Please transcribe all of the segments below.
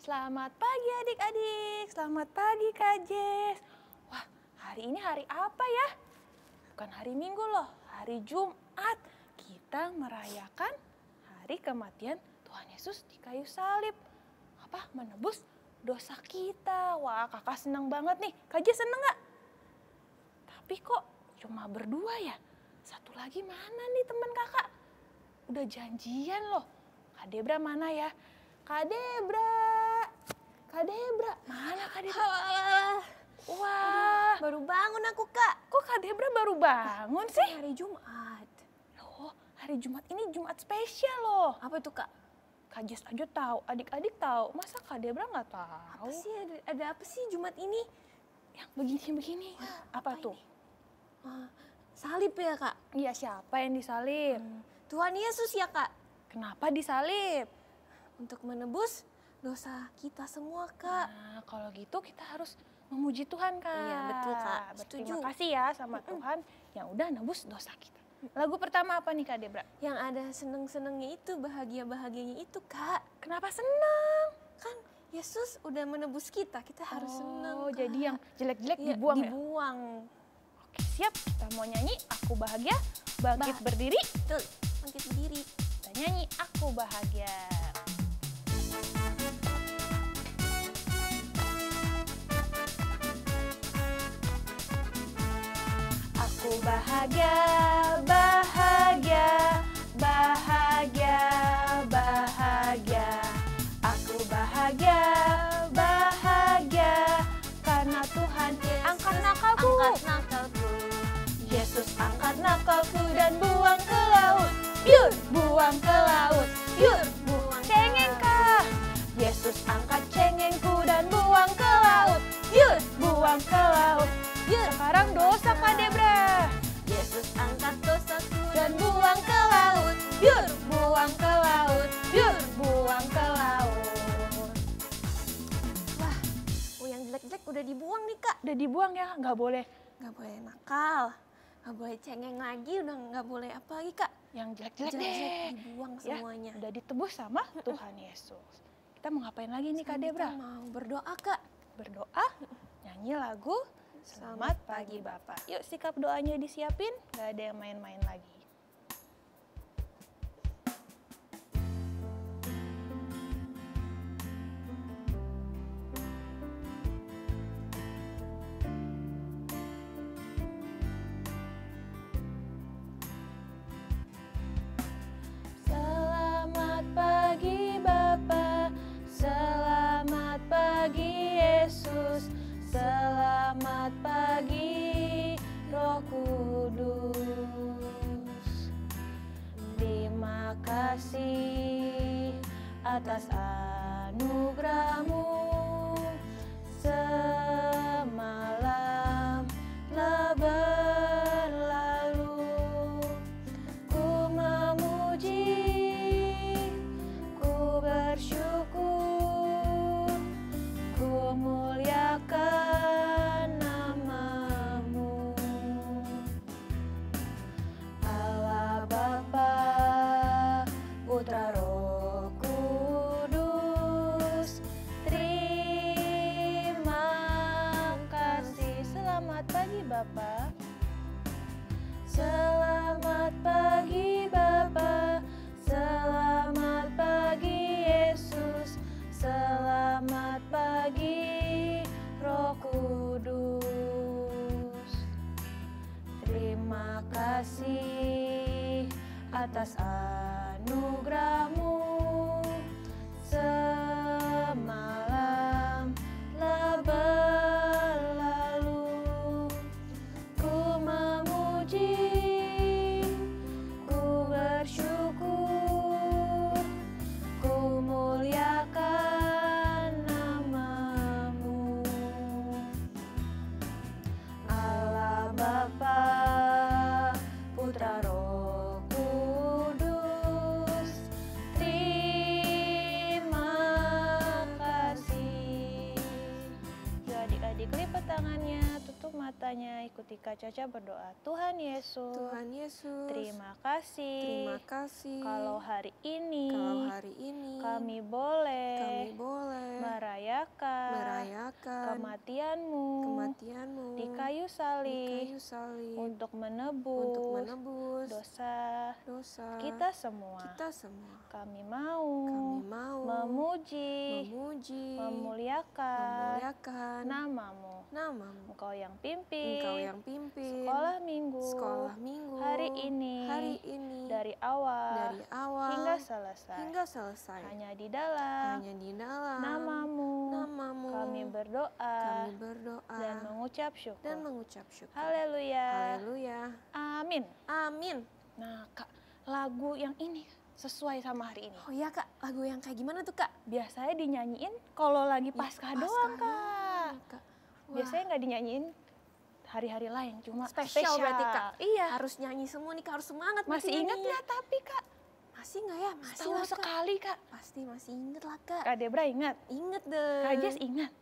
Selamat pagi adik-adik, selamat pagi Kak Jess. Wah, hari ini hari apa ya? Bukan hari Minggu loh, hari Jumat. Kita merayakan hari kematian Tuhan Yesus di kayu salib. Apa? Menebus dosa kita. Wah, kakak senang banget nih. Kak Jess seneng gak? Tapi kok cuma berdua ya? Satu lagi mana nih teman kakak? Udah janjian loh. Kak Debra mana ya? Kak Debra, mana Kak Debra? Wah, Baru bangun aku, Kak. kok Kak Debra baru bangun sih? Hari Jumat. Oh, hari Jumat ini Jumat spesial loh. Apa itu, Kak? Kak Jess aja tahu, adik-adik tahu. Masa Kak Debra nggak tahu? Apa sih ada apa sih Jumat ini? Yang begini-begini. Apa tuh? Salib ya, Kak? Iya, siapa yang disalib? Tuhan Yesus ya, Kak? Kenapa disalib? Untuk menebus dosa kita semua, Kak. Nah, kalau gitu kita harus memuji Tuhan, Kak. Iya, betul, Kak. Berterima Setuju. kasih ya sama Tuhan yang udah nebus dosa kita. Lagu pertama apa nih Kak Debra? Yang ada seneng-senengnya itu, bahagia-bahagianya itu, Kak. Kenapa senang? Kan Yesus udah menebus kita harus seneng, Oh, Kak. jadi yang jelek-jelek Iya, dibuang ya? dibuang. Oke, siap. Kita mau nyanyi Aku Bahagia, bangkit berdiri. Betul, bangkit berdiri. Kita nyanyi Aku Bahagia. Aku bahagia, bahagia, bahagia, bahagia. Aku bahagia, bahagia, karena Tuhan angkat nakalku. Angkat nakalku. Yesus angkat nakalku dan buang ke laut. Yur, buang ke laut. Yur, buang cengeng kah? Yesus angkat cengengku dan buang ke laut. Yur, buang ke laut. Yur, sekarang dosa Kak Debra. Yesus angkat dosaku Dan buang ke laut. Yur, buang ke laut. Yur, buang ke laut. Wah, yang jelek-jelek udah dibuang nih, Kak. Udah dibuang ya, nggak boleh. Nggak boleh nakal, nggak boleh cengeng lagi, udah nggak boleh apa lagi, Kak. Yang jelek-jelek Jelek-jelek deh. dibuang Ya, semuanya. udah ditebus sama Tuhan Yesus. Kita mau ngapain lagi nih Kak Sekarang Debra? kita mau berdoa, Kak. Berdoa, nyanyi lagu Selamat Pagi Bapak. Yuk sikap doanya disiapin, gak ada yang main-main lagi. Selamat pagi Bapa, selamat pagi Yesus, selamat pagi Roh Kudus. Terima kasih atas anugerah-Mu, semalam telah berlalu. Ku memuji, ku bersyukur, ku muliakan nama-Mu. Allah Bapa, Putra Roh Kudus, terima kasih. Selamat pagi Bapa. Selamat pagi Bapa, selamat pagi Yesus, selamat pagi Roh Kudus. Terima kasih atas anugerah-Mu, semalam telah berlalu. Ku memuji, ku bersyukur, ku muliakan nama-Mu. Allah Bapa, Putra Roh Kudus, Mari Kak Caca berdoa. Tuhan Yesus, Tuhan Yesus, terima kasih. terima kasih. Kalau hari ini kami kami boleh merayakan kematian-Mu kematian-Mu di kayu salib untuk menebus dosa kita semua. Kami mau memuji, memuliakan namamu. Engkau yang pimpin sekolah minggu hari ini dari awal hingga selesai. Hanya di dalam namamu kami berdoa dan mengucap syukur. Haleluya. Amin. Nah Kak, lagu yang ini sesuai sama hari ini. Oh iya Kak, lagu yang kayak gimana tuh Kak? Biasanya dinyanyiin kalau lagi Paskah doang Kak. Biasanya nggak dinyanyiin hari-hari lain, cuma Spesial berarti Kak. Iya. Harus nyanyi semua nih Kak, harus semangat. Masih ingat nggak tapi Kak? Masih nggak ya? Masih Tahu lah Kak. sekali Kak. Pasti masih inget lah Kak. Kak Debra ingat? Inget deh. Kak Jess ingat?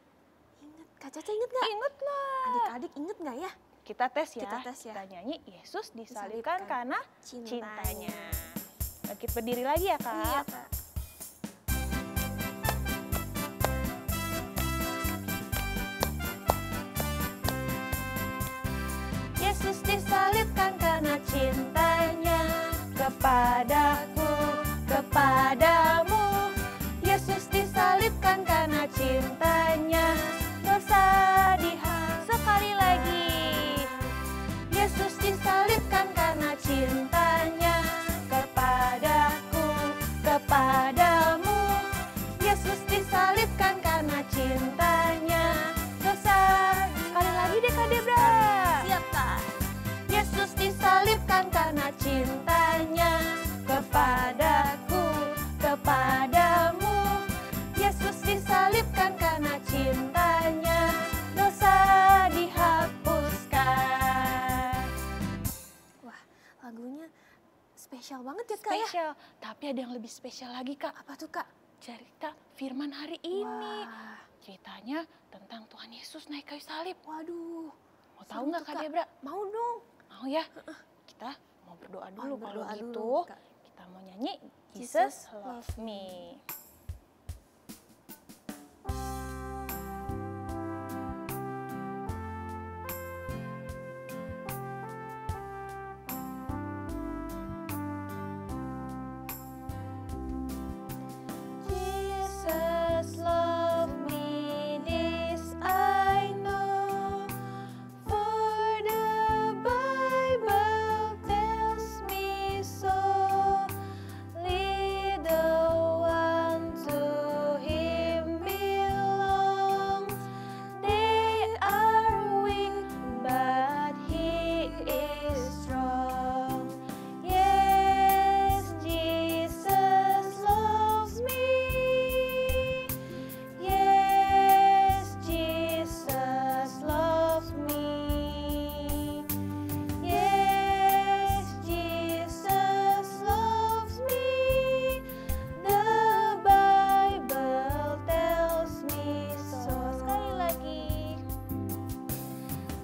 Inget. Kak Caca inget nggak? Ingat lah. Adik-adik inget nggak ya? Kita tes ya. Kita nyanyi Yesus Disalibkan disalibkan karena cintanya. cintanya. Kita berdiri lagi ya Kak. Iya Kak. Yesus disalibkan karena cintanya kepadaku, kepadamu. Yesus disalibkan karena cintanya dosa dihapus. Sekali lagi. Yesus disalibkan karena cintanya kepadaku, kepadamu. Yesus disalibkan karena cintanya dosa. Sekali lagi deh Kak Debra. Siap Kak. Yesus disalibkan karena cintanya kepadaku, kepadamu. Yesus disalibkan karena cintanya dosa dihapuskan. Wah, lagunya spesial banget ya Kak ya? Spesial, tapi ada yang lebih spesial lagi Kak. Apa tuh Kak? Cerita firman hari ini. Wah. Ceritanya tentang Tuhan Yesus naik kayu salib. Waduh. Mau tahu nggak Kak Debra? Mau dong. Mau ya? Kita mau berdoa dulu kalau berdoa gitu. dulu, Kak. Kita mau nyanyi Jesus Jesus Love Me. Jesus love me, this I know, for the Bible tells me so. Little one to Him belongs. They are weak, but He is strong. Yes, Jesus loves me. Yes, Jesus loves me. Yes, Jesus loves me. The Bible tells me so. Sekali lagi.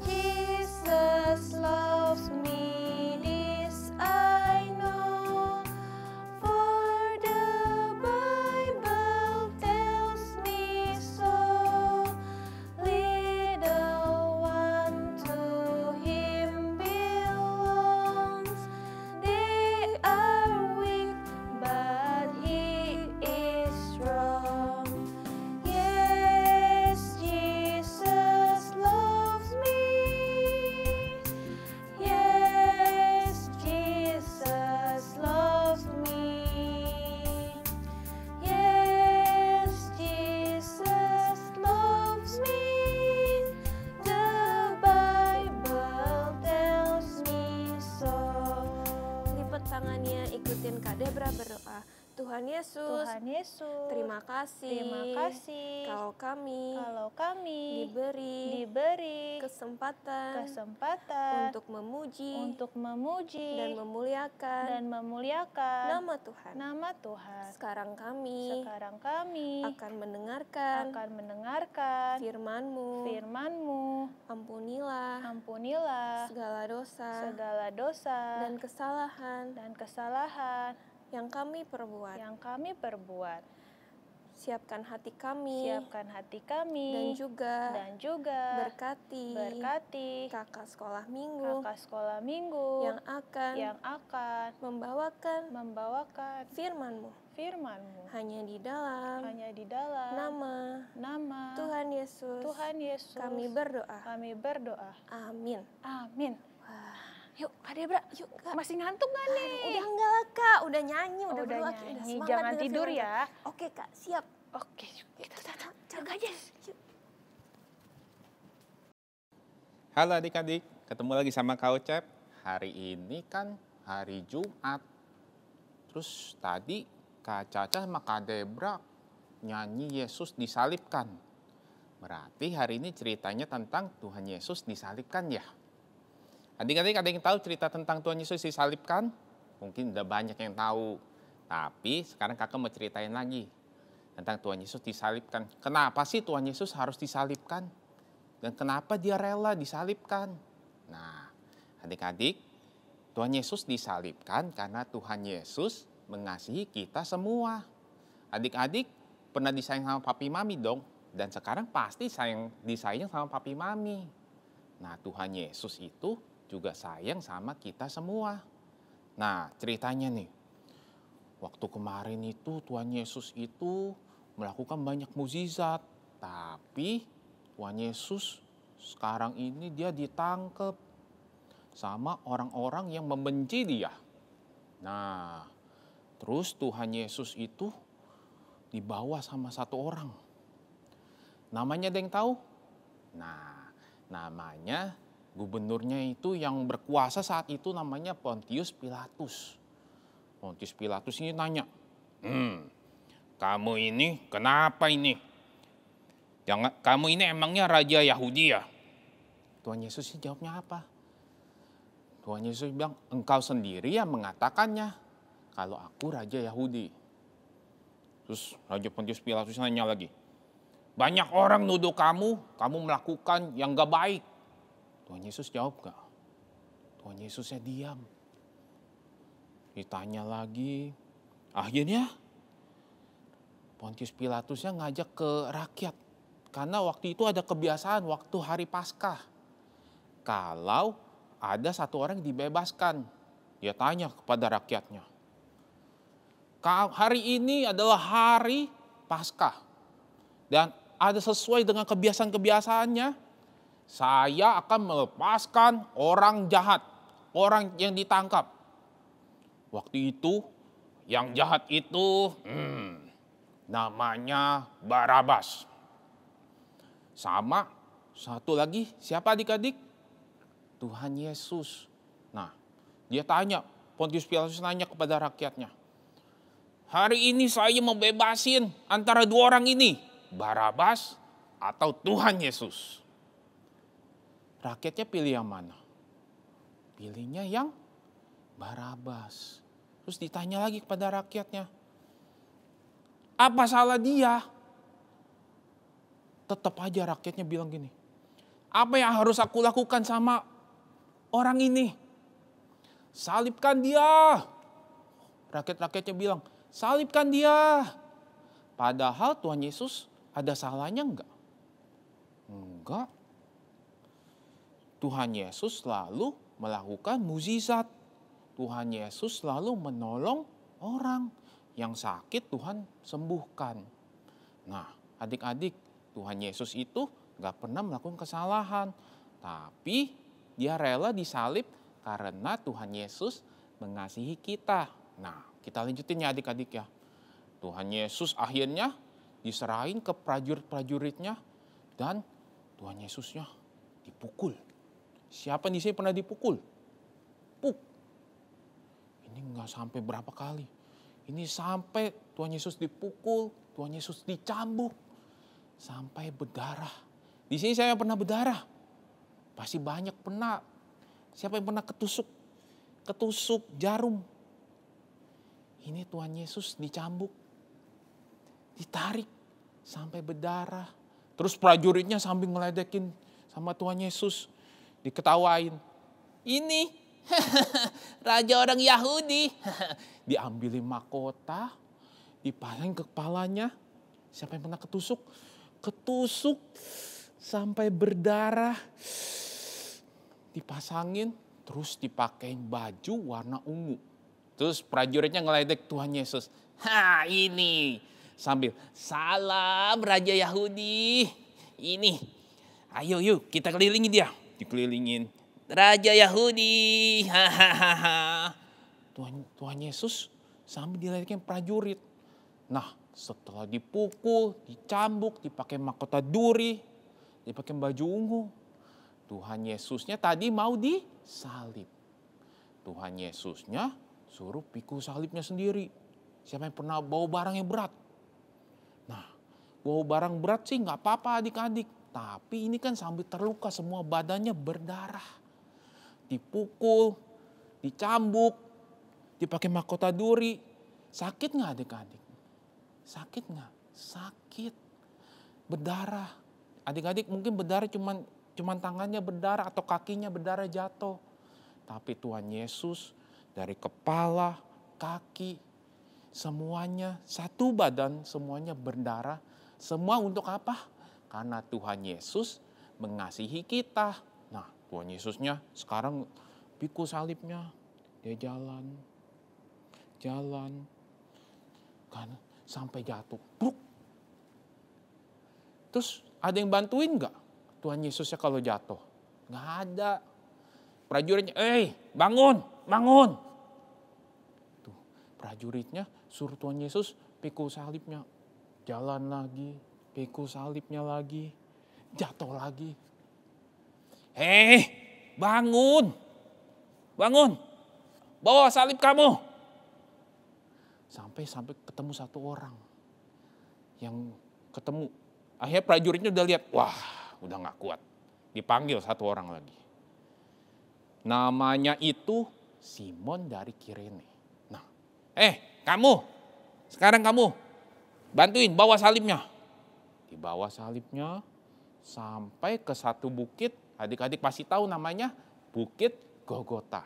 Jesus loves me, this I know, for the Bible tells me so. Little one to Him belongs. They are weak, but He is strong. Yes, Jesus loves me. Yes, Jesus loves me. Yes, Jesus loves me. The Bible tells me so. Lipat tangannya, ikutin Kak Debra berdoa. Tuhan Yesus, Tuhan Yesus, terima kasih. terima kasih Kalau kami diberi kesempatan kesempatan untuk memuji dan dan memuliakan nama Tuhan. Sekarang kami akan akan mendengarkan firman-Mu. Ampunilah segala dosa dan kesalahan yang kami perbuat. Siapkan hati kami dan juga berkati kakak sekolah minggu yang akan membawakan firman-Mu hanya di dalam nama Tuhan Yesus kami berdoa. Amin. Yuk Kak Debra, masih ngantuk gak nih? Udah enggak lah Kak, udah nyanyi, udah Udah berdoa, nyanyi, udah semangat jangan dengan tidur firman ya. Tuhan. Oke Kak, siap. Oke, kita jaga aja. Halo adik-adik, ketemu lagi sama Kak Ucep. Hari ini kan hari Jumat. Terus tadi Kak Caca sama Kak Debra nyanyi Yesus disalibkan. Berarti hari ini ceritanya tentang Tuhan Yesus disalibkan ya. Adik-adik ada yang tahu cerita tentang Tuhan Yesus disalibkan? Mungkin udah banyak yang tahu. Tapi sekarang kakak mau ceritain lagi tentang Tuhan Yesus disalibkan. Kenapa sih Tuhan Yesus harus disalibkan? Dan kenapa dia rela disalibkan? Nah, adik-adik, Tuhan Yesus disalibkan karena Tuhan Yesus mengasihi kita semua. Adik-adik pernah disayang sama papi mami dong. Dan sekarang pasti disayang sama papi mami. Nah, Tuhan Yesus itu juga sayang sama kita semua. Nah, ceritanya nih. Waktu kemarin itu Tuhan Yesus itu melakukan banyak mukjizat. Tapi Tuhan Yesus sekarang ini dia ditangkap sama orang-orang yang membenci dia. Nah, terus Tuhan Yesus itu dibawa sama satu orang. Namanya ada yang tahu? Nah, namanya gubernurnya itu yang berkuasa saat itu namanya Pontius Pilatus. Pontius Pilatus ini nanya, kamu ini kenapa ini? Kamu ini emangnya raja Yahudi ya? Tuhan Yesus jawabnya apa? Tuhan Yesus bilang, engkau sendiri yang mengatakannya kalau aku raja Yahudi. Terus Raja Pontius Pilatus nanya lagi, banyak orang nuduh kamu melakukan yang gak baik. Tuhan Yesus jawab gak? Tuhan Yesusnya diam. Ditanya lagi. Akhirnya Pontius Pilatusnya ngajak ke rakyat. Karena waktu itu ada kebiasaan waktu hari Paskah. Kalau ada satu orang yang dibebaskan. Dia tanya kepada rakyatnya. Hari ini adalah hari Paskah. Dan ada sesuai dengan kebiasaan-kebiasaannya. Saya akan melepaskan orang jahat, orang yang ditangkap. Waktu itu, yang jahat itu namanya Barabas. Sama satu lagi, siapa adik-adik? Tuhan Yesus. Nah, dia tanya, Pontius Pilatus nanya kepada rakyatnya. Hari ini saya mau bebasin antara dua orang ini, Barabas atau Tuhan Yesus. Rakyatnya pilih yang mana? Pilihnya yang Barabas. Terus ditanya lagi kepada rakyatnya. Apa salah dia? Tetap aja rakyatnya bilang gini. Apa yang harus aku lakukan sama orang ini? Salibkan dia. Rakyat-rakyatnya bilang, salibkan dia. Padahal Tuhan Yesus ada salahnya enggak? Enggak. Tuhan Yesus selalu melakukan mukjizat. Tuhan Yesus selalu menolong orang yang sakit Tuhan sembuhkan. Nah, adik-adik, Tuhan Yesus itu gak pernah melakukan kesalahan. Tapi dia rela disalib karena Tuhan Yesus mengasihi kita. Nah, kita lanjutin ya adik-adik ya. Tuhan Yesus akhirnya diserahin ke prajurit-prajuritnya dan Tuhan Yesusnya dipukul. Siapa di sini pernah dipukul? Ini nggak sampai berapa kali. Ini sampai Tuhan Yesus dipukul, Tuhan Yesus dicambuk, sampai berdarah. Di sini saya pernah berdarah. Pasti banyak pernah. Siapa yang pernah ketusuk jarum? Ini Tuhan Yesus dicambuk, ditarik sampai berdarah. Terus prajuritnya sambil ngeledekin sama Tuhan Yesus, diketawain. Ini raja orang Yahudi. Diambilin mahkota, dipasang ke kepalanya. Siapa yang pernah ketusuk? Ketusuk sampai berdarah. Dipasangin, terus dipakein baju warna ungu. Terus prajuritnya ngeledek Tuhan Yesus. Ini. Sambil, salam Raja Yahudi. Ini. Ayo yuk kita kelilingin dia. Dikelilingin. Raja Yahudi. Tuhan Yesus sambil diledekin prajurit. Nah, setelah dipukul, dicambuk, dipakai mahkota duri, dipakai baju ungu, Tuhan Yesusnya tadi mau disalib. Tuhan Yesusnya suruh pikul salibnya sendiri. Siapa yang pernah bawa barang yang berat? Nah, bawa barang berat sih nggak apa-apa adik-adik. Tapi ini kan sambil terluka, semua badannya berdarah. Dipukul, dicambuk, dipakai mahkota duri. Sakit nggak adik-adik? Sakit nggak? Sakit. Berdarah. Adik-adik mungkin berdarah cuman tangannya berdarah atau kakinya berdarah jatuh. Tapi Tuhan Yesus dari kepala, kaki, semuanya satu badan, semuanya berdarah. Semua untuk apa? Karena Tuhan Yesus mengasihi kita. Nah, Tuhan Yesusnya sekarang pikul salibnya. Dia jalan. Kan sampai jatuh. Bruk. Terus ada yang bantuin nggak Tuhan Yesusnya kalau jatuh? Nggak ada. Prajuritnya, bangun. Tuh, prajuritnya suruh Tuhan Yesus pikul salibnya. Jalan lagi, pikul salibnya lagi, jatuh lagi. Bangun. Bawa salib kamu. Sampai ketemu satu orang yang ketemu. Akhirnya prajuritnya udah lihat, wah udah gak kuat. Dipanggil satu orang lagi. Namanya itu Simon dari Kirene. Nah, sekarang kamu bantuin bawa salibnya. Dibawa salibnya sampai ke satu bukit. Adik-adik pasti tahu namanya Bukit Golgota.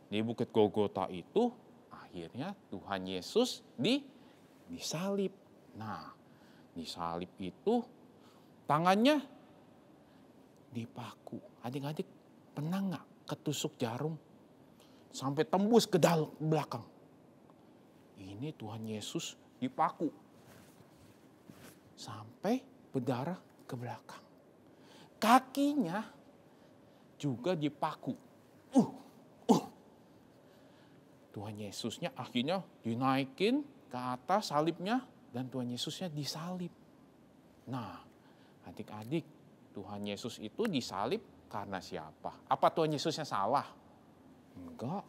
Di Bukit Golgota itu akhirnya Tuhan Yesus disalib. Nah, disalib itu tangannya dipaku. Adik-adik pernah nggak ketusuk jarum sampai tembus ke dalam belakang? Ini Tuhan Yesus dipaku sampai berdarah ke belakang. Kakinya juga dipaku. Tuhan Yesusnya akhirnya dinaikin ke atas salibnya dan Tuhan Yesusnya disalib. Nah, adik-adik, Tuhan Yesus itu disalib karena siapa? Apa Tuhan Yesusnya salah? Enggak.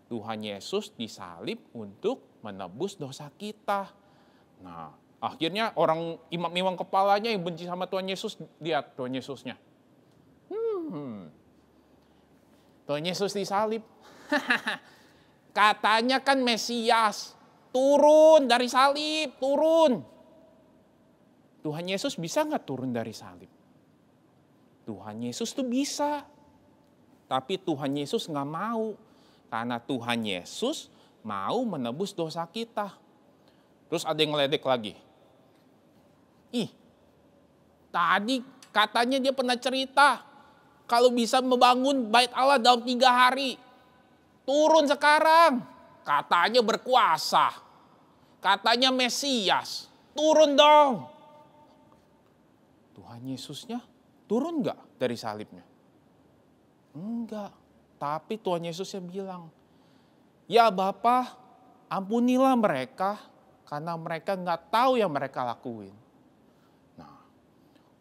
Tuhan Yesus disalib untuk menebus dosa kita. Nah, akhirnya orang imam-imam kepalanya yang benci sama Tuhan Yesus, lihat Tuhan Yesusnya. Tuhan Yesus disalib. Katanya kan Mesias, turun dari salib, turun. Tuhan Yesus bisa nggak turun dari salib? Tuhan Yesus tuh bisa. Tapi Tuhan Yesus nggak mau. Karena Tuhan Yesus mau menebus dosa kita. Terus ada yang ngeledek lagi. Tadi katanya dia pernah cerita. Kalau bisa membangun bait Allah dalam 3 hari. Turun sekarang. Katanya berkuasa. Katanya Mesias. Turun dong. Tuhan Yesusnya turun nggak dari salibnya? Enggak. Tapi Tuhan Yesusnya bilang, ya Bapa, ampunilah mereka karena mereka nggak tahu yang mereka lakuin. Nah,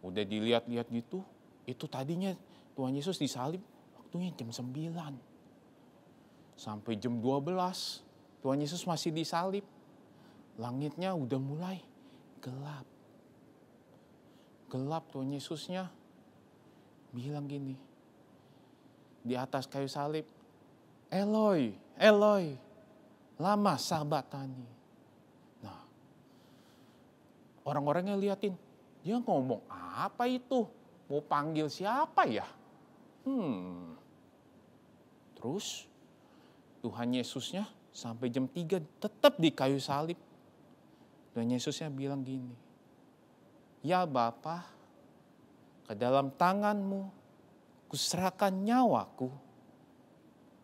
udah dilihat-lihat gitu, itu tadinya Tuhan Yesus disalib waktunya jam 9. Sampai jam 12 Tuhan Yesus masih disalib. Langitnya udah mulai gelap. Gelap, Tuhan Yesusnya bilang gini, di atas kayu salib, Eloi, Eloi, lama sabatani. Nah, orang-orangnya liatin, dia ngomong apa itu? Mau panggil siapa ya? Terus Tuhan Yesusnya sampai jam 3 tetap di kayu salib. Tuhan Yesusnya bilang gini, ya Bapa, ke dalam tanganmu kuserahkan nyawaku.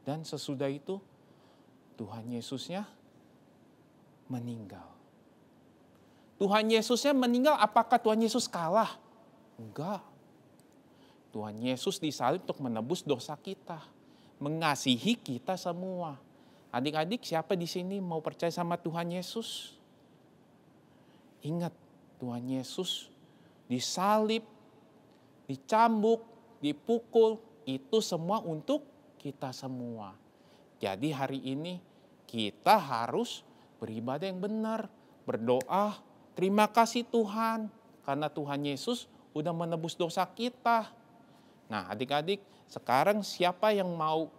Dan sesudah itu Tuhan Yesusnya meninggal. Tuhan Yesusnya meninggal, apakah Tuhan Yesus kalah? Enggak. Tuhan Yesus disalib untuk menebus dosa kita, mengasihi kita semua. Adik-adik, siapa di sini mau percaya sama Tuhan Yesus? Ingat, Tuhan Yesus disalib, dicambuk, dipukul, itu semua untuk kita semua. Jadi hari ini kita harus beribadah yang benar, berdoa, terima kasih Tuhan, karena Tuhan Yesus udah menebus dosa kita. Nah, adik-adik, sekarang siapa yang mau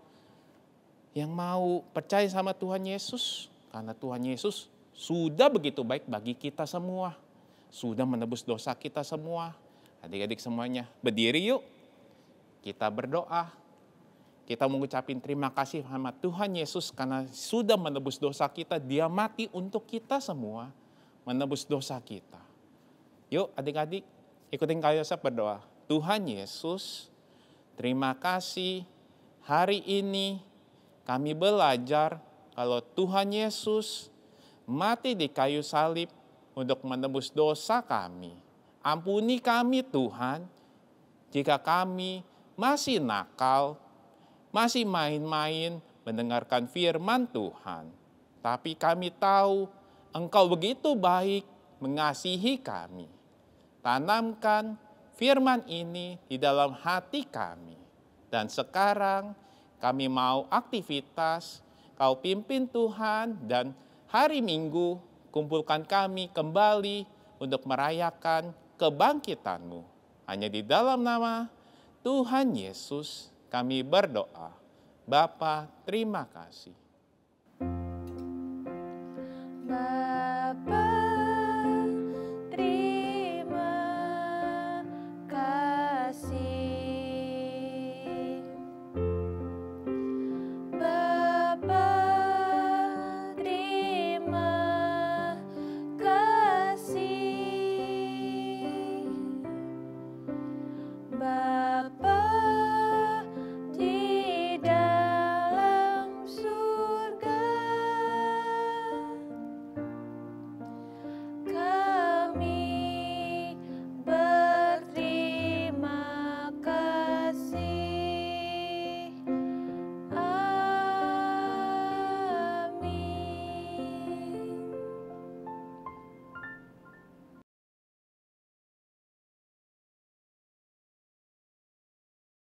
percaya sama Tuhan Yesus? Karena Tuhan Yesus sudah begitu baik bagi kita semua. Sudah menebus dosa kita semua. Adik-adik semuanya, berdiri yuk. Kita berdoa. Kita mengucapin terima kasih sama Tuhan Yesus karena sudah menebus dosa kita. Dia mati untuk kita semua. Menebus dosa kita. Yuk adik-adik, ikutin Kak Yosef berdoa. Tuhan Yesus, terima kasih hari ini kami belajar kalau Tuhan Yesus mati di kayu salib untuk menebus dosa kami. Ampuni kami Tuhan, jika kami masih nakal, masih main-main mendengarkan firman Tuhan. Tapi kami tahu Engkau begitu baik mengasihi kami. Tanamkan firman ini di dalam hati kami. Dan sekarang kami mau aktivitas, Kau pimpin Tuhan, dan hari Minggu kumpulkan kami kembali untuk merayakan kebangkitan-Mu. Hanya di dalam nama Tuhan Yesus kami berdoa. Bapa, terima kasih.